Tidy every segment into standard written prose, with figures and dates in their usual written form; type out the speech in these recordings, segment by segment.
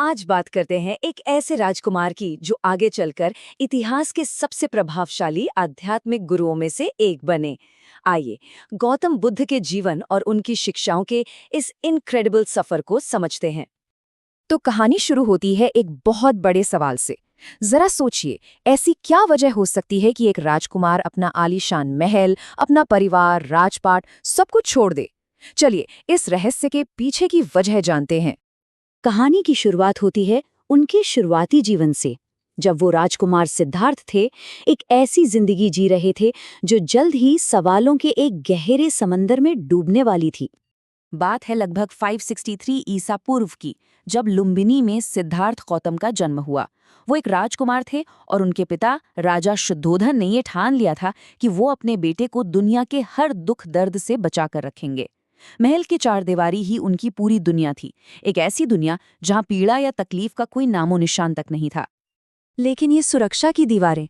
आज बात करते हैं एक ऐसे राजकुमार की जो आगे चलकर इतिहास के सबसे प्रभावशाली आध्यात्मिक गुरुओं में से एक बने। आइए गौतम बुद्ध के जीवन और उनकी शिक्षाओं के इस इनक्रेडिबल सफर को समझते हैं। तो कहानी शुरू होती है एक बहुत बड़े सवाल से। जरा सोचिए, ऐसी क्या वजह हो सकती है कि एक राजकुमार अपना आलीशान महल, अपना परिवार, राजपाट सब कुछ छोड़ दे। चलिए इस रहस्य के पीछे की वजह जानते हैं। कहानी की शुरुआत होती है उनके शुरुआती जीवन से, जब वो राजकुमार सिद्धार्थ थे। एक ऐसी जिंदगी जी रहे थे जो जल्द ही सवालों के एक गहरे समंदर में डूबने वाली थी। बात है लगभग 563 ईसा पूर्व की, जब लुम्बिनी में सिद्धार्थ गौतम का जन्म हुआ। वो एक राजकुमार थे और उनके पिता राजा शुद्धोधन ने ये ठान लिया था कि वो अपने बेटे को दुनिया के हर दुख दर्द से बचाकर रखेंगे। महल की चारदीवारी ही उनकी पूरी दुनिया थी, एक ऐसी दुनिया जहां पीड़ा या तकलीफ का कोई नामो निशान तक नहीं था। लेकिन ये सुरक्षा की दीवारें,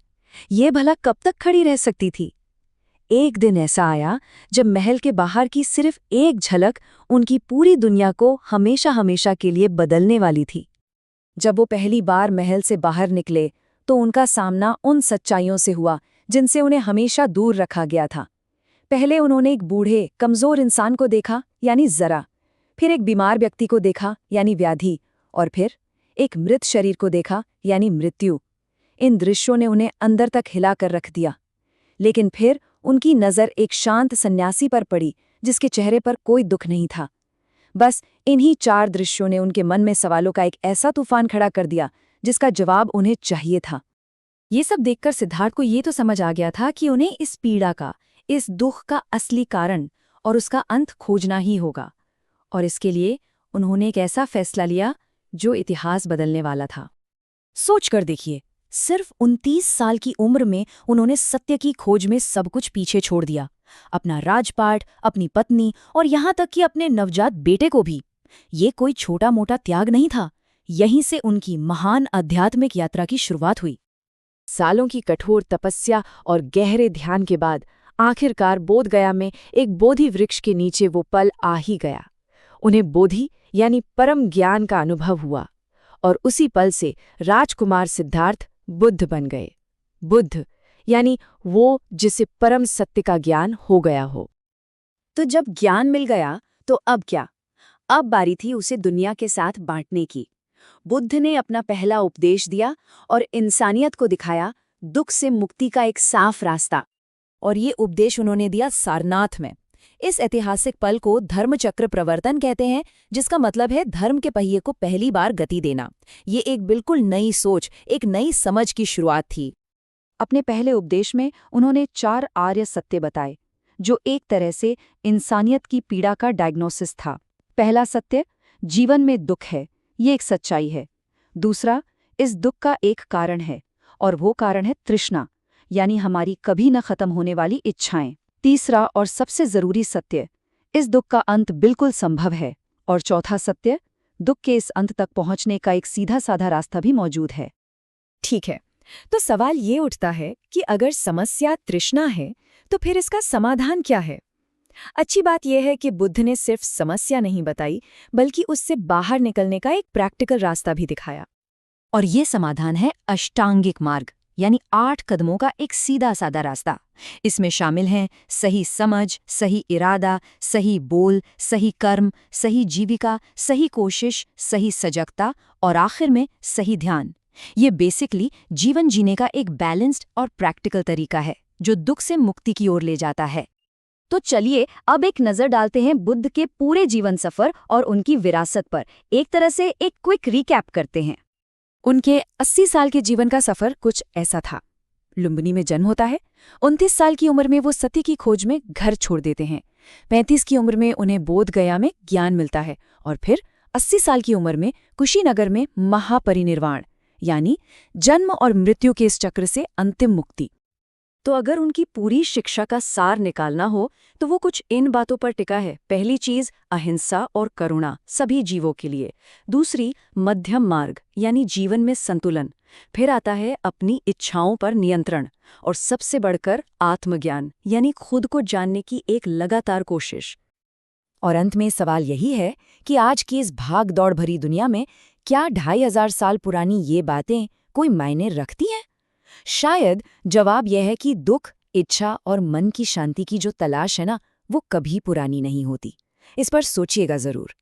ये भला कब तक खड़ी रह सकती थी? एक दिन ऐसा आया जब महल के बाहर की सिर्फ एक झलक उनकी पूरी दुनिया को हमेशा हमेशा के लिए बदलने वाली थी। जब वो पहली बार महल से बाहर निकले तो उनका सामना उन सच्चाइयों से हुआ जिनसे उन्हें हमेशा दूर रखा गया था। पहले उन्होंने एक बूढ़े कमजोर इंसान को देखा, यानी जरा, फिर एक बीमार व्यक्ति को देखा, यानी व्याधि, और फिर एक मृत शरीर को देखा, यानी मृत्यु। इन दृश्यों ने उन्हें अंदर तक हिलाकर रख दिया। लेकिन फिर उनकी नज़र एक शांत सन्यासी पर पड़ी जिसके चेहरे पर कोई दुख नहीं था। बस इन्हीं चार दृश्यों ने उनके मन में सवालों का एक ऐसा तूफान खड़ा कर दिया जिसका जवाब उन्हें चाहिए था। ये सब देखकर सिद्धार्थ को ये तो समझ आ गया था कि उन्हें इस पीड़ा का, इस दुख का असली कारण और उसका अंत खोजना ही होगा। और इसके लिए उन्होंने एक ऐसा फैसला लिया जो इतिहास बदलने वाला था। सोच कर देखिए, सिर्फ 29 साल की उम्र में उन्होंने सत्य की खोज में सब कुछ पीछे छोड़ दिया, अपना राजपाट, अपनी पत्नी और यहाँ तक कि अपने नवजात बेटे को भी। ये कोई छोटा मोटा त्याग नहीं था। यहीं से उनकी महान आध्यात्मिक यात्रा की शुरुआत हुई। सालों की कठोर तपस्या और गहरे ध्यान के बाद आखिरकार बोधगया में एक बोधि वृक्ष के नीचे वो पल आ ही गया। उन्हें बोधि यानी परम ज्ञान का अनुभव हुआ और उसी पल से राजकुमार सिद्धार्थ बुद्ध बन गए। बुद्ध यानी वो जिसे परम सत्य का ज्ञान हो गया हो। तो जब ज्ञान मिल गया तो अब क्या? अब बारी थी उसे दुनिया के साथ बांटने की। बुद्ध ने अपना पहला उपदेश दिया और इंसानियत को दिखाया दुख से मुक्ति का एक साफ रास्ता। और ये उपदेश उन्होंने दिया सारनाथ में। इस ऐतिहासिक पल को धर्मचक्र प्रवर्तन कहते हैं, जिसका मतलब है धर्म के पहिए को पहली बार गति देना। ये एक बिल्कुल नई सोच, एक नई समझ की शुरुआत थी। अपने पहले उपदेश में उन्होंने 4 आर्य सत्य बताए, जो एक तरह से इंसानियत की पीड़ा का डायग्नोसिस था। पहला सत्य, जीवन में दुख है, ये एक सच्चाई है। दूसरा, इस दुख का एक कारण है और वो कारण है तृष्णा, यानी हमारी कभी न खत्म होने वाली इच्छाएं। तीसरा और सबसे जरूरी सत्य, इस दुख का अंत बिल्कुल संभव है। और चौथा सत्य, दुख के इस अंत तक पहुंचने का एक सीधा साधा रास्ता भी मौजूद है। ठीक है, तो सवाल ये उठता है कि अगर समस्या तृष्णा है तो फिर इसका समाधान क्या है? अच्छी बात यह है कि बुद्ध ने सिर्फ समस्या नहीं बताई, बल्कि उससे बाहर निकलने का एक प्रैक्टिकल रास्ता भी दिखाया। और ये समाधान है अष्टांगिक मार्ग, यानी 8 कदमों का एक सीधा साधा रास्ता। इसमें शामिल हैं सही समझ, सही इरादा, सही बोल, सही कर्म, सही जीविका, सही कोशिश, सही सजगता और आखिर में सही ध्यान। ये बेसिकली जीवन जीने का एक बैलेंस्ड और प्रैक्टिकल तरीका है जो दुख से मुक्ति की ओर ले जाता है। तो चलिए अब एक नज़र डालते हैं बुद्ध के पूरे जीवन सफर और उनकी विरासत पर। एक तरह से एक क्विक रिकैप करते हैं। उनके 80 साल के जीवन का सफर कुछ ऐसा था। लुम्बिनी में जन्म होता है। 29 साल की उम्र में वो सत्य की खोज में घर छोड़ देते हैं। 35 की उम्र में उन्हें बोधगया में ज्ञान मिलता है और फिर 80 साल की उम्र में कुशीनगर में महापरिनिर्वाण, यानी जन्म और मृत्यु के इस चक्र से अंतिम मुक्ति। तो अगर उनकी पूरी शिक्षा का सार निकालना हो तो वो कुछ इन बातों पर टिका है। पहली चीज, अहिंसा और करुणा सभी जीवों के लिए। दूसरी, मध्यम मार्ग, यानी जीवन में संतुलन। फिर आता है अपनी इच्छाओं पर नियंत्रण। और सबसे बढ़कर आत्मज्ञान, यानी खुद को जानने की एक लगातार कोशिश। और अंत में सवाल यही है कि आज की इस भाग दौड़ भरी दुनिया में क्या 2500 साल पुरानी ये बातें कोई मायने रखती हैं? शायद जवाब यह है कि दुख, इच्छा और मन की शांति की जो तलाश है ना, वो कभी पुरानी नहीं होती। इस पर सोचिएगा जरूर।